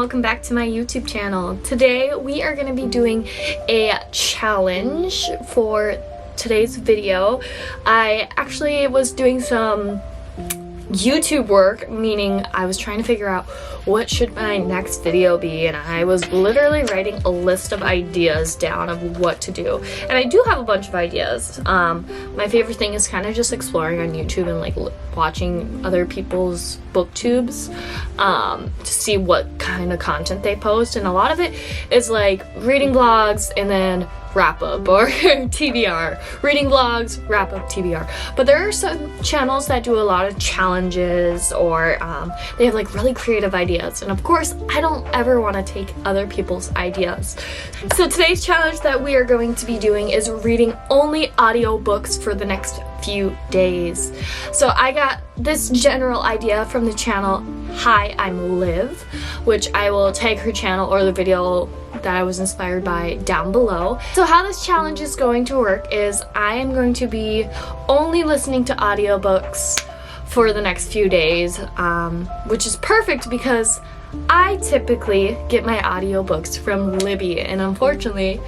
welcome back to my YouTube channel. Today we are going to be doing a challenge for today's video. I actually was doing some YouTube work, meaning I was trying to figure out what should my next video be, and I was literally writing a list of ideas down of what to do. And I do have a bunch of ideas. My favorite thing is kind of just exploring on YouTube and like watching other people's booktubes to see what kind of content they post, and a lot of it is like reading vlogs and then wrap up, or TBR, reading vlogs, wrap up, TBR. But there are some channels that do a lot of challenges, or they have like really creative ideas, and of course I don't ever want to take other people's ideas. So today's challenge that we are going to be doing is reading only audiobooks for the next few days. So I got this general idea from the channel Hi, I'm Liv, which I will tag her channel or the video that I was inspired by down below. So how this challenge is going to work is I am going to be only listening to audiobooks for the next few days, which is perfect because I typically get my audiobooks from Libby, and unfortunately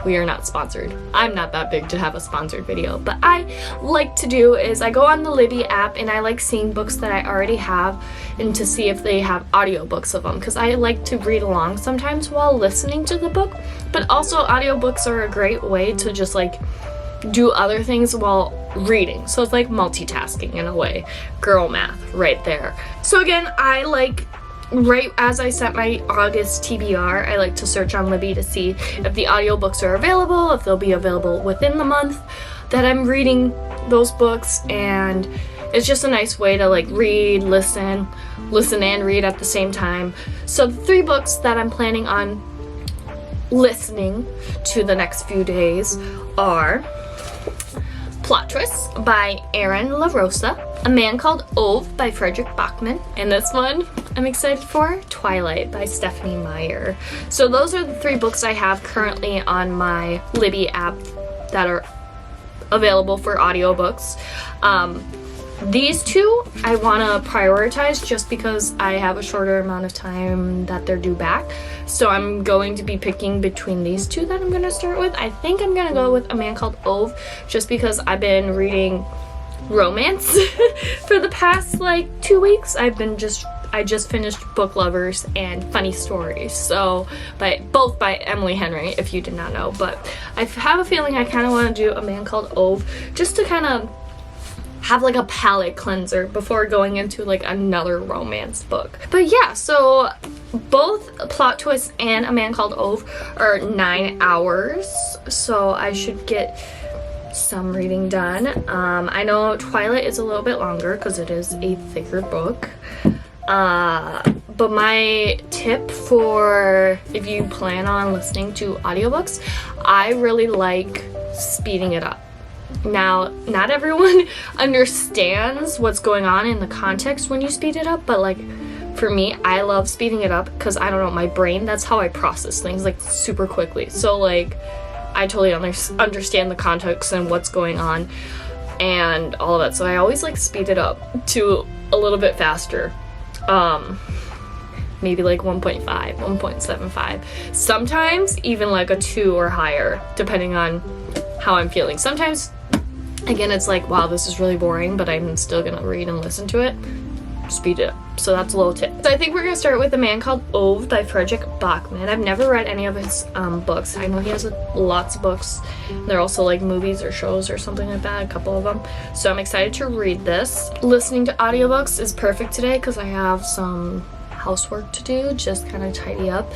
we are not sponsored. I'm not that big to have a sponsored video, but I like to do is I go on the Libby app and I like seeing books that I already have and to see if they have audiobooks of them, because I like to read along sometimes while listening to the book. But also audiobooks are a great way to just like do other things while reading, so it's like multitasking in a way. Girl math right there. So again, I like, right as I set my August TBR, I like to search on Libby to see if the audiobooks are available, if they'll be available within the month that I'm reading those books. And it's just a nice way to like read, listen and read at the same time. So the 3 books that I'm planning on listening to the next few days are Plot Twists by Erin LaRosa, A Man Called Ove by Frederick Bachman, and this one I'm excited for, Twilight by Stephanie Meyer. So those are the 3 books I have currently on my Libby app that are available for audiobooks. These 2 I want to prioritize just because I have a shorter amount of time that they're due back. So I'm going to be picking between these 2 that I'm going to start with. I think I'm going to go with A Man Called Ove just because I've been reading romance for the past like 2 weeks. I just finished Book Lovers and Funny Stories, so both by Emily Henry, if you did not know. But I have a feeling I kind of want to do A Man Called Ove just to kind of have like a palate cleanser before going into like another romance book. But yeah, so both Plot Twist and A Man Called Ove are 9 hours, so I should get some reading done. I know Twilight is a little bit longer because it is a thicker book. But my tip for if you plan on listening to audiobooks, I really like speeding it up. Now, not everyone understands what's going on in the context when you speed it up, but like for me, I love speeding it up because I don't know, my brain, that's how I process things like super quickly. So like I totally understand the context and what's going on and all of that. So I always like speed it up to a little bit faster. Maybe like 1.5, 1.75. Sometimes even like a 2 or higher, depending on how I'm feeling. Sometimes, again, it's like, wow, this is really boring, but I'm still gonna read and listen to it. Speed it up. So that's a little tip. So I think we're gonna start with A Man Called Ove by Frederick Bachman. I've never read any of his books. I know he has lots of books. They're also like movies or shows or something like that, a couple of them. So I'm excited to read this. Listening to audiobooks is perfect today because I have some housework to do, just kind of tidy up,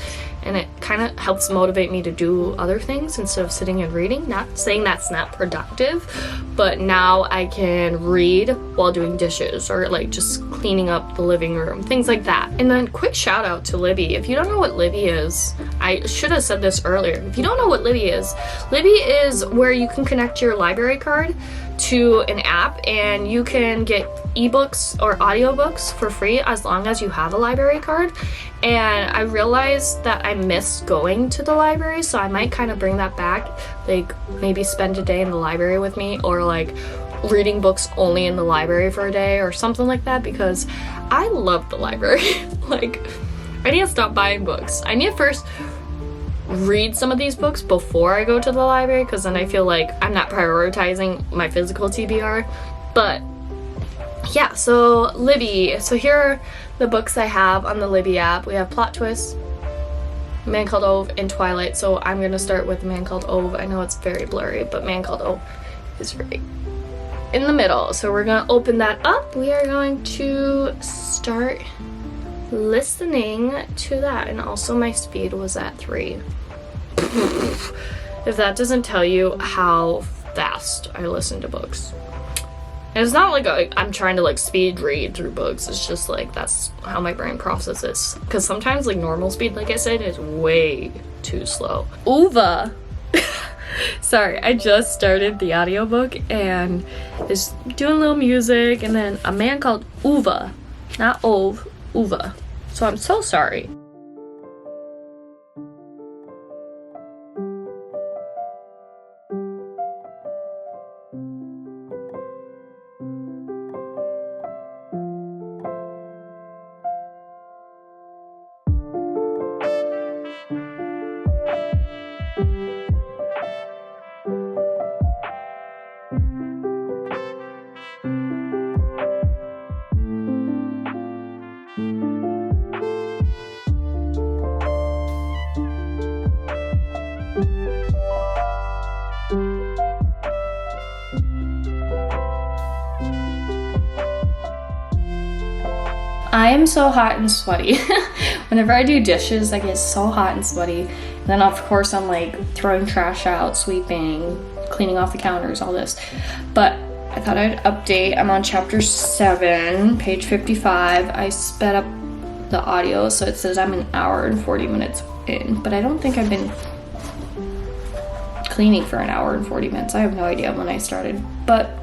and it kind of helps motivate me to do other things instead of sitting and reading. Not saying that's not productive, but now I can read while doing dishes or like just cleaning up the living room, things like that. And then quick shout out to Libby. If you don't know what Libby is, I should have said this earlier. If you don't know what Libby is where you can connect your library card to an app and you can get ebooks or audiobooks for free as long as you have a library card. And I realized that I missed going to the library, so I might kind of bring that back, like maybe spend a day in the library with me, or like reading books only in the library for a day or something like that, because I love the library. Like I need to stop buying books. I need to first read some of these books before I go to the library, because then I feel like I'm not prioritizing my physical TBR. But yeah, so Libby. So here are the books I have on the Libby app. We have Plot Twist, Man Called Ove, and Twilight. So I'm gonna start with Man Called Ove. I know it's very blurry, but Man Called Ove is right in the middle. So we're gonna open that up. We are going to start listening to that. And also my speed was at 3. If that doesn't tell you how fast I listen to books. And it's not like I'm trying to like speed read through books. It's just like that's how my brain processes. Because sometimes like normal speed, like I said, is way too slow. Uva. Sorry, I just started the audiobook and it's doing a little music, and then A Man Called Uva, not Ove, Uva. So I'm so sorry. I am so hot and sweaty. Whenever I do dishes, I get so hot and sweaty. And then of course I'm like throwing trash out, sweeping, cleaning off the counters, all this. But I thought I'd update. I'm on chapter 7, page 55. I sped up the audio, so it says I'm an hour and 40 minutes in. But I don't think I've been cleaning for an hour and 40 minutes. I have no idea when I started. But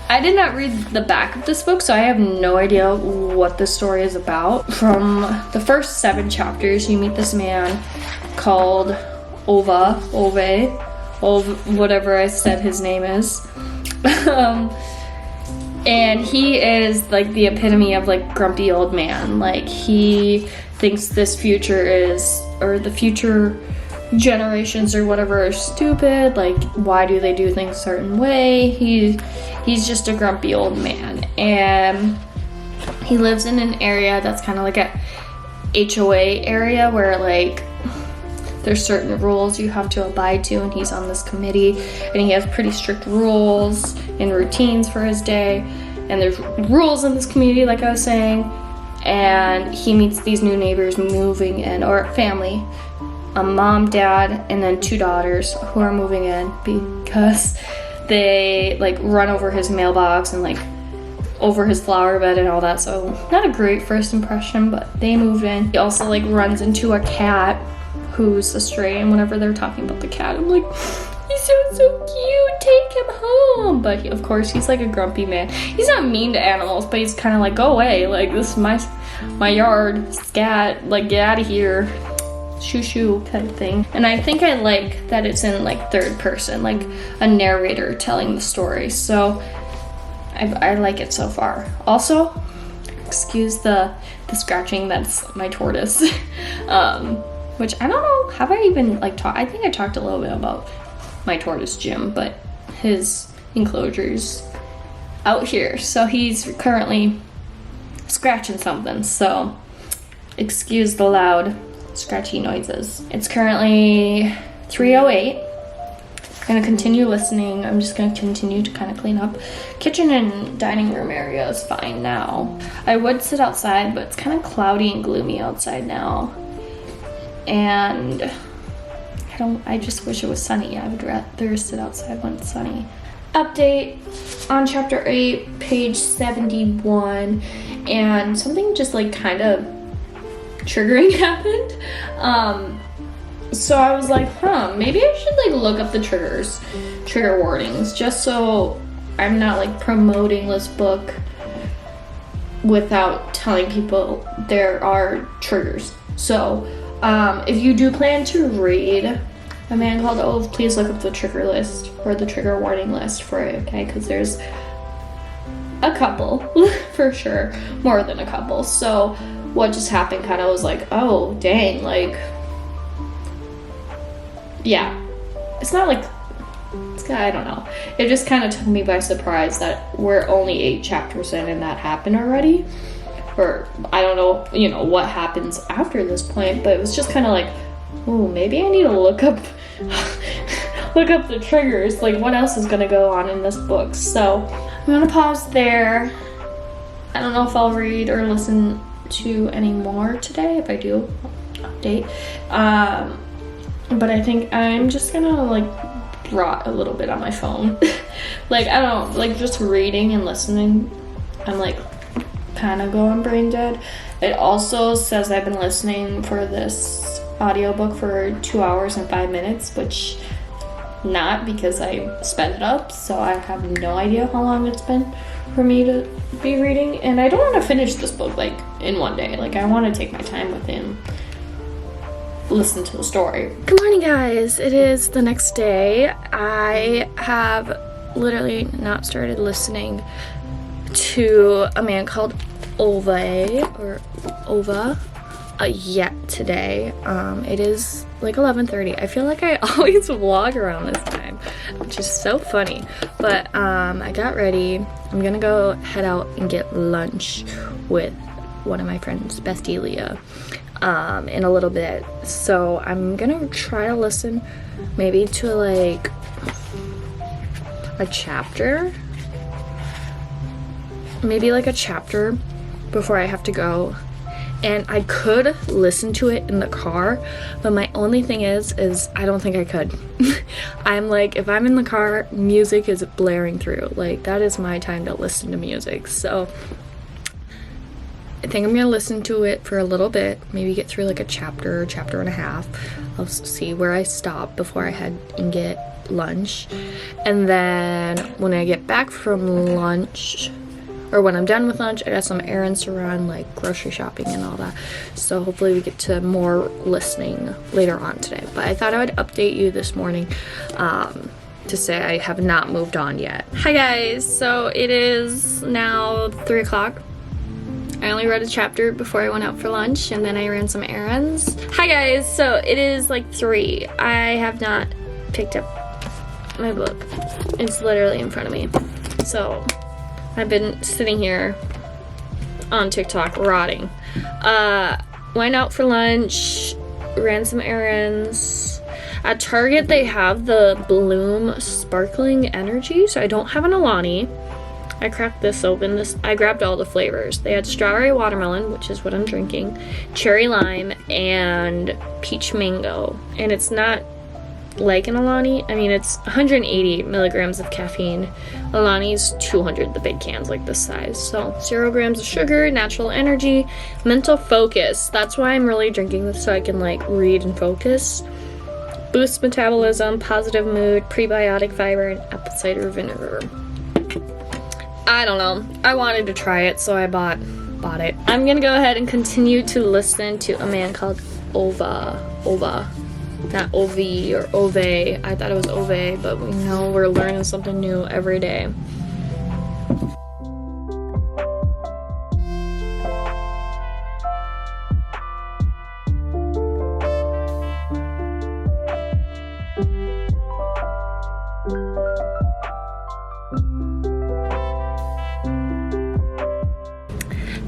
I did not read the back of this book, so I have no idea what the story is about. From the first 7 chapters, you meet this man called Ove, whatever I said his name is. And he is like the epitome of like grumpy old man. Like he thinks this future is, or the future generations or whatever are stupid. Like why do they do things a certain way? He's just a grumpy old man, and he lives in an area that's kind of like a HOA area where like there's certain rules you have to abide to, and he's on this committee and he has pretty strict rules and routines for his day, and there's rules in this community like I was saying. And he meets these new neighbors moving in, or family, a mom, dad, and then 2 daughters who are moving in because they like run over his mailbox and like over his flower bed and all that. So not a great first impression, but they moved in. He also like runs into a cat who's a stray, and whenever they're talking about the cat, I'm like, he sounds so cute, take him home. But of course he's like a grumpy man. He's not mean to animals, but he's kind of like, go away, like this is my yard, scat, like get out of here, shoo shoo kind of thing. And I think I like that it's in like 3rd person, like a narrator telling the story. So I like it so far. Also, excuse the scratching, that's my tortoise. Which I don't know, have I even like talked? I think I talked a little bit about my tortoise Jim, but his enclosure's out here. So he's currently scratching something. So excuse the loud scratchy noises. It's currently 3:08. I'm gonna continue listening. I'm just gonna continue to kind of clean up. Kitchen and dining room area is fine now. I would sit outside, but it's kind of cloudy and gloomy outside now. And I just wish it was sunny. I would rather sit outside when it's sunny. Update on chapter 8, page 71, and something just like kind of triggering happened. So I was like, maybe I should like look up the trigger warnings, just so I'm not like promoting this book without telling people there are triggers. So if you do plan to read A Man Called Ove, please look up the trigger list or the trigger warning list for it, okay? Because there's a couple, for sure, more than a couple. So what just happened kind of was like, oh dang, like, yeah, it's not like, I don't know, it just kind of took me by surprise that we're only 8 chapters in and that happened already. Or I don't know, you know, what happens after this point, but it was just kind of like, oh, maybe I need to look up the triggers, like what else is gonna go on in this book. So I'm gonna pause there. I don't know if I'll read or listen to any more today. If I do, update. But I think I'm just gonna like rot a little bit on my phone. Like, I don't know, like just reading and listening, I'm like kind of going brain dead. It also says I've been listening for this audiobook for 2 hours and 5 minutes, which not, because I sped it up, so I have no idea how long it's been for me to be reading. And I don't want to finish this book like in one day. Like, I want to take my time with him, listen to the story. Good morning, guys. It is the next day. I have literally not started listening to a man called Ova yet today. It is like 11:30. I feel like I always vlog around this time, which is so funny. But I got ready. I'm gonna go head out and get lunch with one of my friends, Bestie Leah, in a little bit. So I'm gonna try to listen maybe to like a chapter. Maybe like a chapter before I have to go. And I could listen to it in the car, but my only thing is I don't think I could. I'm like, if I'm in the car, music is blaring through. Like, that is my time to listen to music. So I think I'm gonna listen to it for a little bit, maybe get through like a chapter and a half. I'll see where I stop before I head and get lunch. And then when I get back from lunch, or when I'm done with lunch, I got some errands to run, like grocery shopping and all that. So hopefully we get to more listening later on today. But I thought I would update you this morning to say I have not moved on yet. Hi guys, so it is now 3 o'clock. I only read a chapter before I went out for lunch, and then I ran some errands. Hi guys, so it is like 3. I have not picked up my book. It's literally in front of me. So I've been sitting here on TikTok rotting. Went out for lunch, ran some errands. At Target, they have the Bloom Sparkling Energy, so I don't have an Alani. I cracked this open. I grabbed all the flavors. They had strawberry watermelon, which is what I'm drinking, cherry lime, and peach mango. And it's not like an Alani. I mean, it's 180 milligrams of caffeine. Alani's 200, the big cans like this size. So 0 grams of sugar, natural energy, mental focus. That's why I'm really drinking this, so I can like read and focus. Boosts metabolism, positive mood, prebiotic fiber, and apple cider vinegar. I don't know. I wanted to try it, so I bought it. I'm gonna go ahead and continue to listen to a man called Ova. Not Ovi or Ove. I thought it was Ove, but we know we're learning something new every day.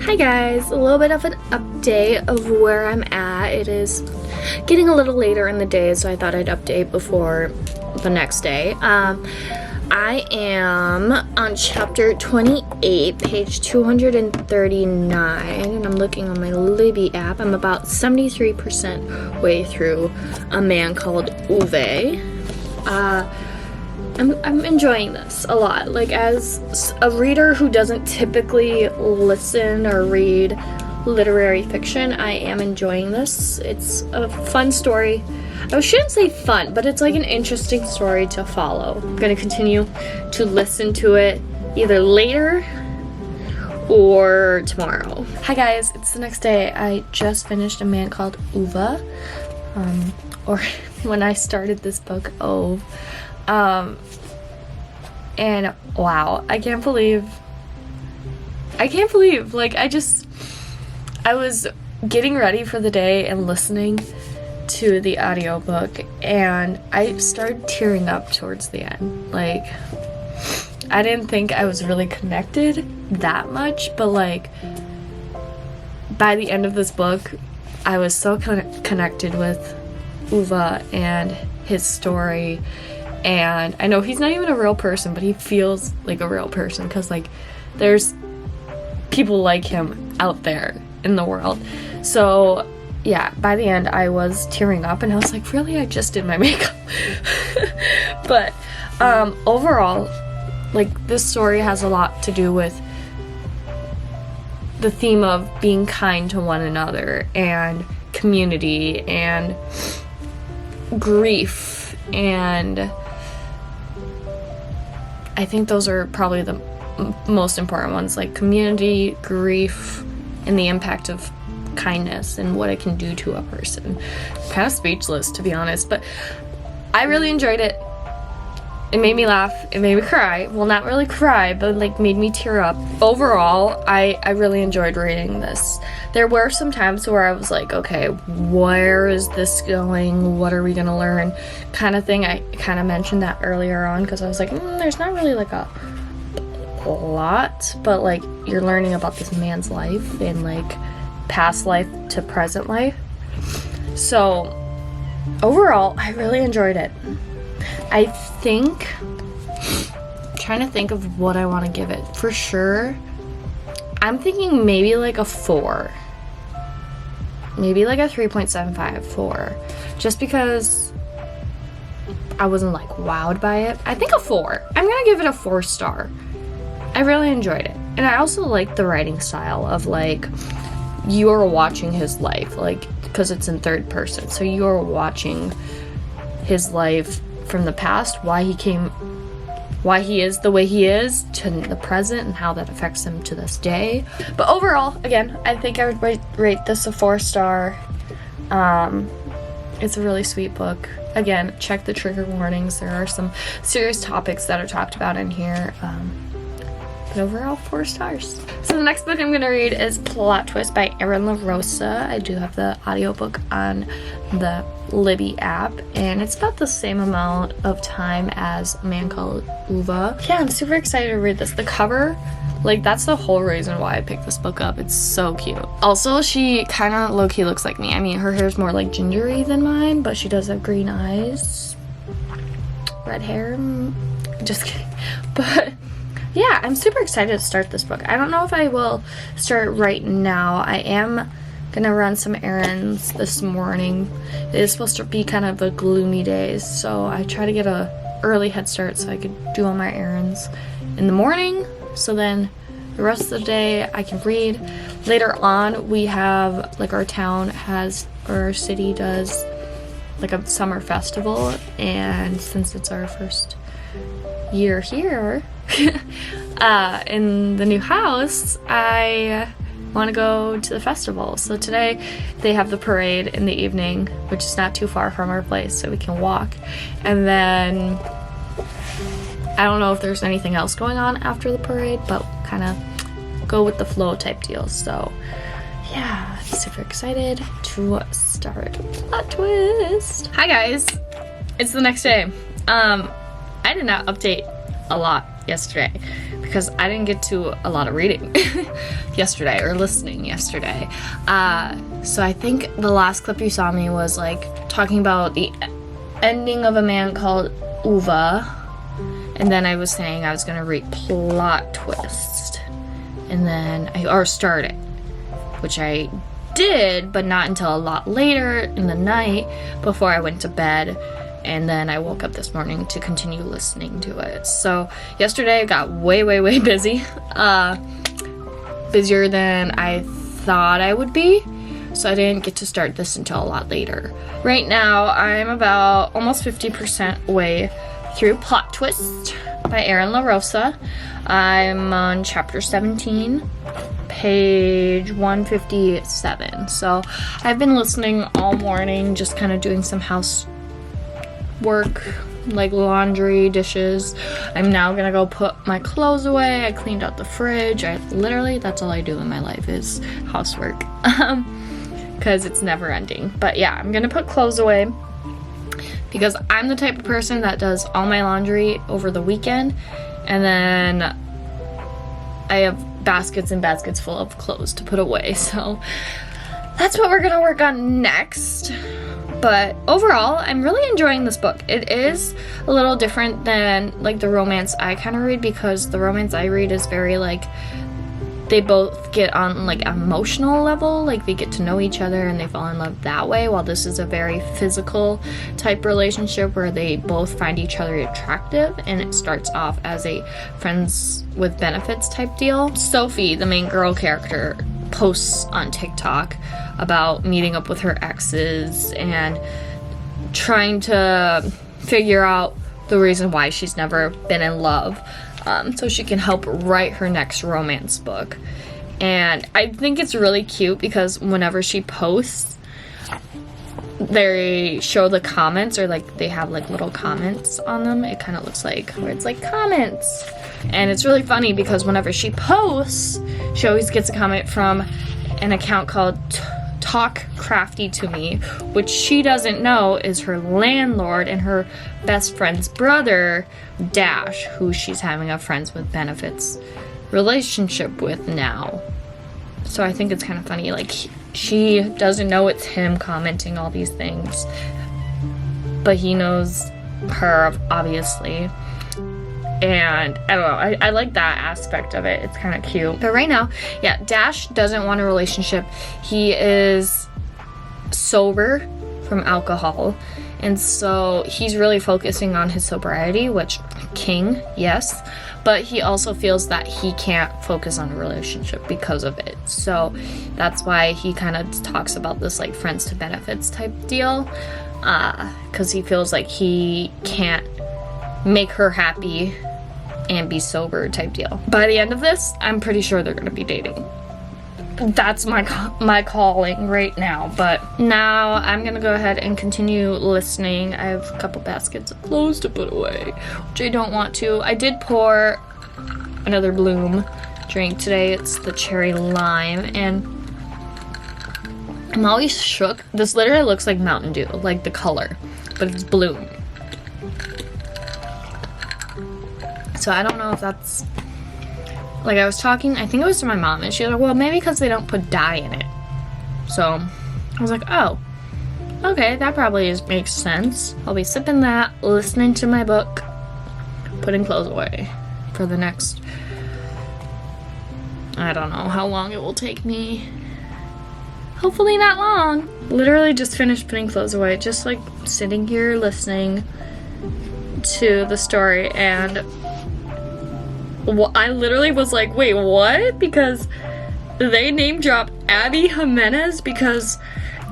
Hi guys, a little bit of an update of where I'm at. It is getting a little later in the day, so I thought I'd update before the next day. I am on chapter 28, page 239, and I'm looking on my Libby app. I'm about 73% way through a man called Uwe. I'm enjoying this a lot. Like, as a reader who doesn't typically listen or read literary fiction, I am enjoying this. It's a fun story. I shouldn't say fun, but it's like an interesting story to follow. I'm gonna continue to listen to it either later or tomorrow. Hi guys, it's the next day. I just finished a man called Uwe, or when I started this book, Ove. And wow, I can't believe, like, I I was getting ready for the day and listening to the audiobook, and I started tearing up towards the end. Like, I didn't think I was really connected that much, but like by the end of this book, I was so connected with Uva and his story. And I know he's not even a real person, but he feels like a real person because like there's people like him out there in the world. So yeah, by the end I was tearing up and I was like, really? I just did my makeup. But overall, like, this story has a lot to do with the theme of being kind to one another and community and grief, and I think those are probably the most important ones, like community, grief, and the impact of kindness and what it can do to a person. I'm kind of speechless, to be honest, but I really enjoyed it. It made me laugh, it made me cry. Well, not really cry, but like made me tear up. Overall, I really enjoyed reading this. There were some times where I was like, okay, where is this going? What are we gonna learn? Kind of thing. I kind of mentioned that earlier on because I was like, there's not really like a lot, but like you're learning about this man's life and like past life to present life. So overall, I really enjoyed it. I think, I'm trying to think of what I want to give it. For sure, I'm thinking maybe like a 4. Maybe like a 3.75, 4. Just because I wasn't like wowed by it. I think a 4. I'm going to give it a 4 star. I really enjoyed it. And I also like the writing style of like, you're watching his life, like, because it's in third person. So you're watching his life from the past, why he is the way he is, to the present, and how that affects him to this day. But overall, again, I think I would rate this a 4 star. It's a really sweet book. Again, check the trigger warnings. There are some serious topics that are talked about in here. But overall, 4 stars. So the next book I'm going to read is Plot Twist by Erin LaRosa. I do have the audiobook on the Libby app, and it's about the same amount of time as A Man Called Uva. Yeah, I'm super excited to read this. The cover, like, that's the whole reason why I picked this book up. It's so cute. Also, she kind of low-key looks like me. I mean, her hair's more like gingery than mine, but she does have green eyes, red hair. Just kidding. But yeah, I'm super excited to start this book. I don't know if I will start right now. I am gonna run some errands this morning. It is supposed to be kind of a gloomy day, so I try to get a early head start so I could do all my errands in the morning, so then the rest of the day I can read. Later on, we have, like, our town has, or our city does, like a summer festival, and since it's our first year here in the new house, I want to go to the festival. So today they have the parade in the evening, which is not too far from our place, so we can walk. And then I don't know if there's anything else going on after the parade, but kind of go with the flow type deal. So yeah, super excited to start Plot Twist. Hi guys, it's the next day. I did not update a lot yesterday because I didn't get to a lot of reading yesterday, or listening yesterday. So I think the last clip you saw me was like talking about the ending of A Man Called Uva, and then I was saying I was gonna read Plot Twist, and then I started, which I did, but not until a lot later in the night before I went to bed. And then I woke up this morning to continue listening to it. So yesterday I got way busy. Busier than I thought I would be. So I didn't get to start this until a lot later. Right now I'm about almost 50% way through Plot Twist by Erin LaRosa. I'm on chapter 17, page 157. So I've been listening all morning, just kind of doing some house work, like laundry, dishes. I'm now gonna go put my clothes away. I cleaned out the fridge. Literally, that's all I do in my life is housework, because it's never ending. But yeah, I'm gonna put clothes away because I'm the type of person that does all my laundry over the weekend, and then I have baskets and baskets full of clothes to put away. So that's what we're gonna work on next. But overall, I'm really enjoying this book. It is a little different than like the romance I kind of read, because the romance I read is very like, they both get on like an emotional level, like they get to know each other and they fall in love that way, while this is a very physical type relationship where they both find each other attractive, and it starts off as a friends with benefits type deal. Sophie, the main girl character, posts on TikTok about meeting up with her exes and trying to figure out the reason why she's never been in love, so she can help write her next romance book. And I think it's really cute because whenever she posts, they show the comments, or like they have like little comments on them. It kind of looks like where it's like comments, and it's really funny because whenever she posts, she always gets a comment from an account called Talk Crafty to Me, which she doesn't know is her landlord and her best friend's brother, Dash, who she's having a friends with benefits relationship with now. So I think it's kind of funny, like she doesn't know it's him commenting all these things, but he knows her, obviously. And I don't know, I like that aspect of it. It's kind of cute. But right now, yeah, Dash doesn't want a relationship. He is sober from alcohol, and so he's really focusing on his sobriety, which king, yes, but he also feels that he can't focus on a relationship because of it. So that's why he kind of talks about this like friends to benefits type deal, because he feels like he can't make her happy and be sober type deal. By the end of this, I'm pretty sure they're gonna be dating. That's my calling right now. But now I'm gonna go ahead and continue listening. I have a couple baskets of clothes to put away, which I don't want to. I did pour another Bloom drink today. It's the cherry lime, and I'm always shook. This literally looks like Mountain Dew, like the color, but it's Bloom. So I don't know if that's, like I was talking, I think it was to my mom, and she was like, well, maybe because they don't put dye in it. So I was like, oh, okay, that probably makes sense. I'll be sipping that, listening to my book, putting clothes away for the next, I don't know how long it will take me. Hopefully not long. Literally just finished putting clothes away, just like sitting here listening to the story, and I literally was like, wait, what? Because they name drop Abby Jimenez because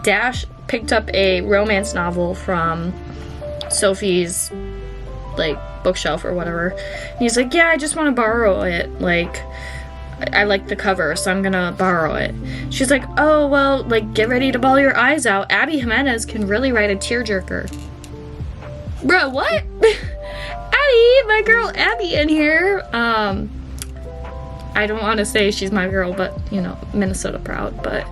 Dash picked up a romance novel from Sophie's like bookshelf or whatever. And he's like, yeah, I just want to borrow it. Like, I like the cover, so I'm gonna borrow it. She's like, oh, well, like, get ready to bawl your eyes out. Abby Jimenez can really write a tearjerker. Bro, what? Abby, my girl Abby in here. I don't want to say she's my girl, but, you know, Minnesota proud, but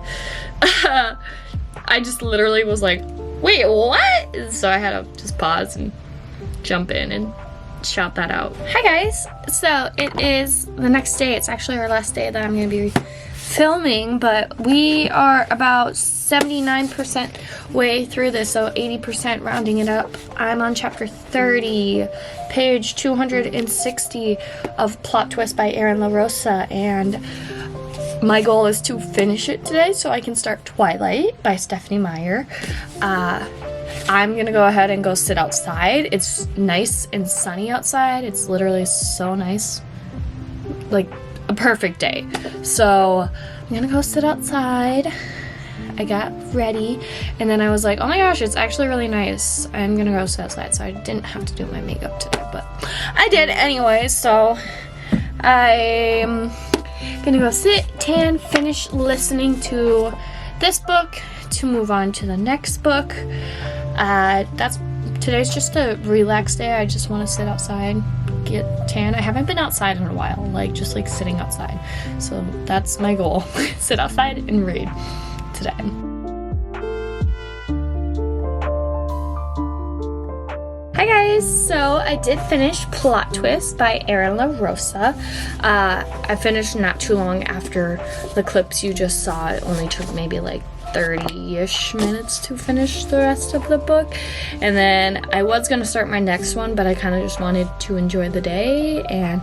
I just literally was like, wait, what? So I had to just pause and jump in and shout that out. Hi guys, so it is the next day. It's actually our last day that I'm going to be filming, but we are about 79% way through this, so 80% rounding it up. I'm on chapter 30, page 260 of Plot Twist by Erin LaRosa, and my goal is to finish it today so I can start Twilight by Stephanie Meyer. I'm gonna go ahead and go sit outside. It's nice and sunny outside. It's literally so nice, like a perfect day. So I'm gonna go sit outside. I got ready, and then I was like, oh my gosh, it's actually really nice. I'm gonna go sit outside, so I didn't have to do my makeup today, but I did anyway. So I'm gonna go sit, tan, finish listening to this book to move on to the next book. That's today's just a relaxed day. I just want to sit outside, get tan. I haven't been outside in a while, like just like sitting outside. So that's my goal. Sit outside and read today. Hi guys, so I did finish Plot Twist by Erin LaRosa. I finished not too long after the clips you just saw. It only took maybe like 30-ish minutes to finish the rest of the book. And then I was gonna start my next one, but I kind of just wanted to enjoy the day and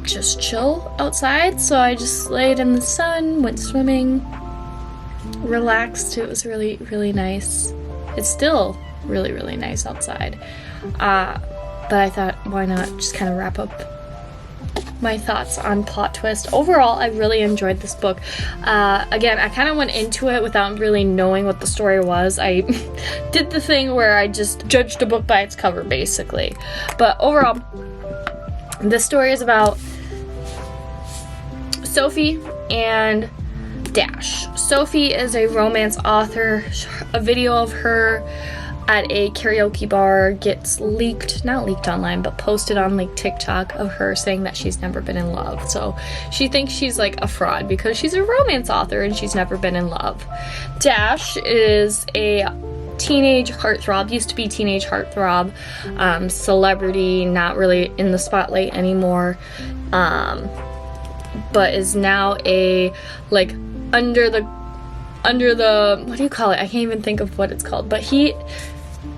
just chill outside. So I just laid in the sun, went swimming, relaxed. It was really, really nice. It's still really, really nice outside. But I thought, why not just kind of wrap up my thoughts on Plot Twist. Overall, I really enjoyed this book. Again, I kind of went into it without really knowing what the story was. I did the thing where I just judged a book by its cover, basically. But overall, this story is about Sophie and Dash. Sophie is a romance author. A video of her at a karaoke bar gets leaked, not leaked online, but posted on like TikTok of her saying that she's never been in love. So she thinks she's like a fraud because she's a romance author and she's never been in love. Dash is a teenage heartthrob, used to be teenage heartthrob, celebrity, not really in the spotlight anymore, but is now a like under the what do you call it? I can't even think of what it's called, but he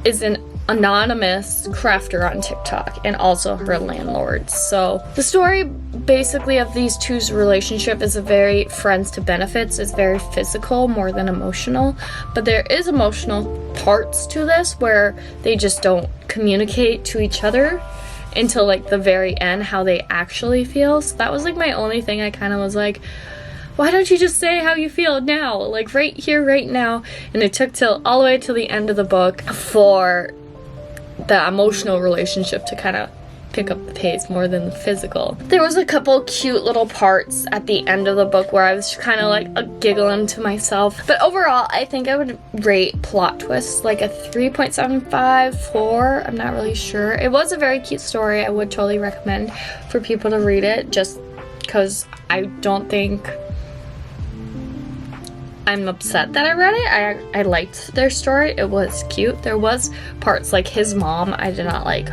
is an anonymous crafter on TikTok and also her landlord. So the story basically of these two's relationship is a very friends to benefits. It's very physical more than emotional, but there is emotional parts to this where they just don't communicate to each other until like the very end how they actually feel. So that was like my only thing. I kind of was like, why don't you just say how you feel now, like right here, right now? And it took till all the way to the end of the book for the emotional relationship to kind of pick up the pace more than the physical. There was a couple cute little parts at the end of the book where I was kind of like giggling to myself. But overall, I think I would rate Plot Twist like a 3.75, 4. I'm not really sure. It was a very cute story. I would totally recommend for people to read it just because I don't think I'm upset that I read it. I liked their story. It was cute. There was parts like his mom I did not like.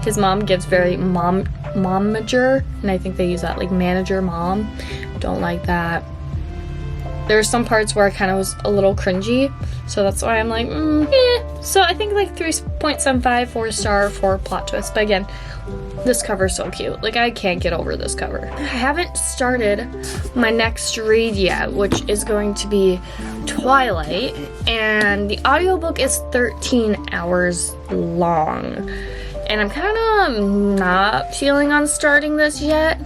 His mom gives very momager, and I think they use that like manager mom. Don't like that. There's some parts where I kind of was a little cringy, so that's why I'm like, So I think like 3.75, 4-star for Plot Twist. But again, this cover's so cute. Like, I can't get over this cover. I haven't started my next read yet, which is going to be Twilight, and the audiobook is 13 hours long. And I'm kind of not feeling on starting this yet.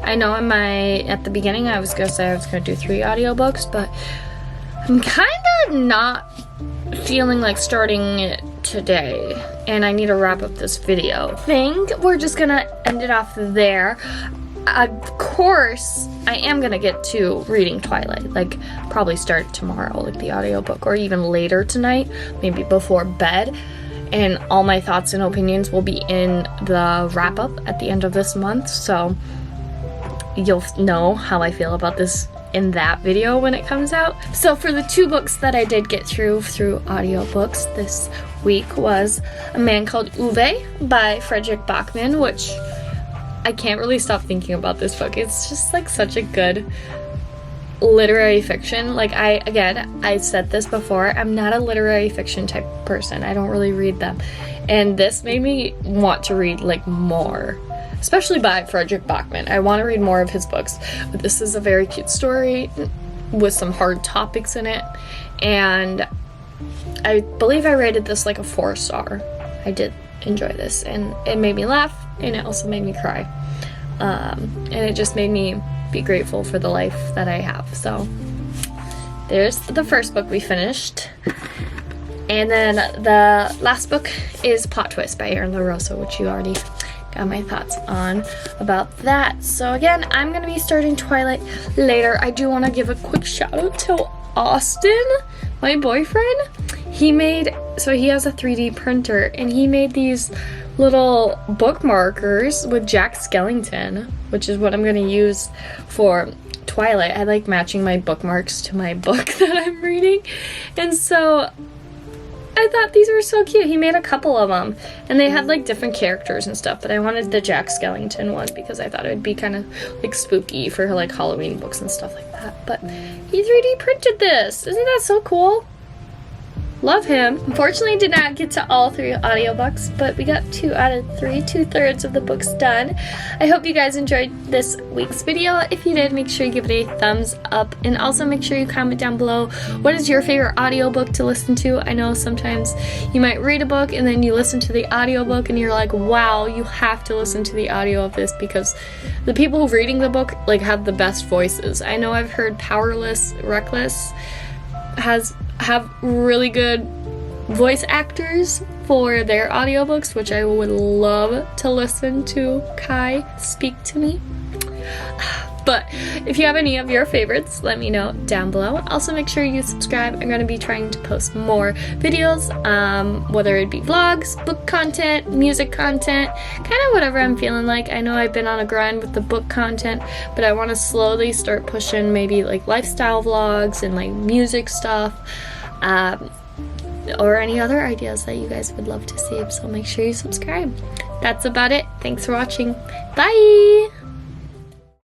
I know at the beginning I was gonna say I was gonna do 3 audiobooks, but I'm kind of not feeling like starting it today, and I need to wrap up this video. I think we're just gonna end it off there. Of course, I am gonna get to reading Twilight, like probably start tomorrow, like the audiobook, or even later tonight, maybe before bed. And all my thoughts and opinions will be in the wrap-up at the end of this month, so you'll know how I feel about this in that video when it comes out. So for the 2 books that I did get through audiobooks this week was A Man Called Uwe by Frederick Bachman, which I can't really stop thinking about this book. It's just like such a good literary fiction. Like I said this before, I'm not a literary fiction type person. I don't really read them. And this made me want to read like more, especially by Frederick Bachman. I want to read more of his books, but this is a very cute story with some hard topics in it, and I believe I rated this like a 4-star. I did enjoy this, and it made me laugh, and it also made me cry, and it just made me be grateful for the life that I have. So there's the first book we finished. And then the last book is Plot Twist by Erin LaRosa, which you already got my thoughts on about that. So again, I'm going to be starting Twilight later. I do want to give a quick shout out to Austin, my boyfriend. He made so he has a 3D printer, and he made these little bookmarkers with Jack Skellington, which is what I'm gonna use for Twilight. I like matching my bookmarks to my book that I'm reading, and so I thought these were so cute. He made a couple of them, and they had like different characters and stuff, but I wanted the Jack Skellington one because I thought it would be kind of like spooky for like Halloween books and stuff like that. But he 3D printed this. Isn't that so cool? Love him. Unfortunately, did not get to all 3 audiobooks, but we got 2 out of 3, 2/3 of the books done. I hope you guys enjoyed this week's video. If you did, make sure you give it a thumbs up, and also make sure you comment down below what is your favorite audiobook to listen to. I know sometimes you might read a book and then you listen to the audiobook and you're like, wow, you have to listen to the audio of this because the people reading the book like have the best voices. I know I've heard Powerless, Reckless have really good voice actors for their audiobooks, which I would love to listen to Kai speak to me. But if you have any of your favorites, let me know down below. Also, make sure you subscribe. I'm going to be trying to post more videos, whether it be vlogs, book content, music content, kind of whatever I'm feeling like. I know I've been on a grind with the book content, but I want to slowly start pushing maybe like lifestyle vlogs and like music stuff, or any other ideas that you guys would love to see. So make sure you subscribe. That's about it. Thanks for watching. Bye!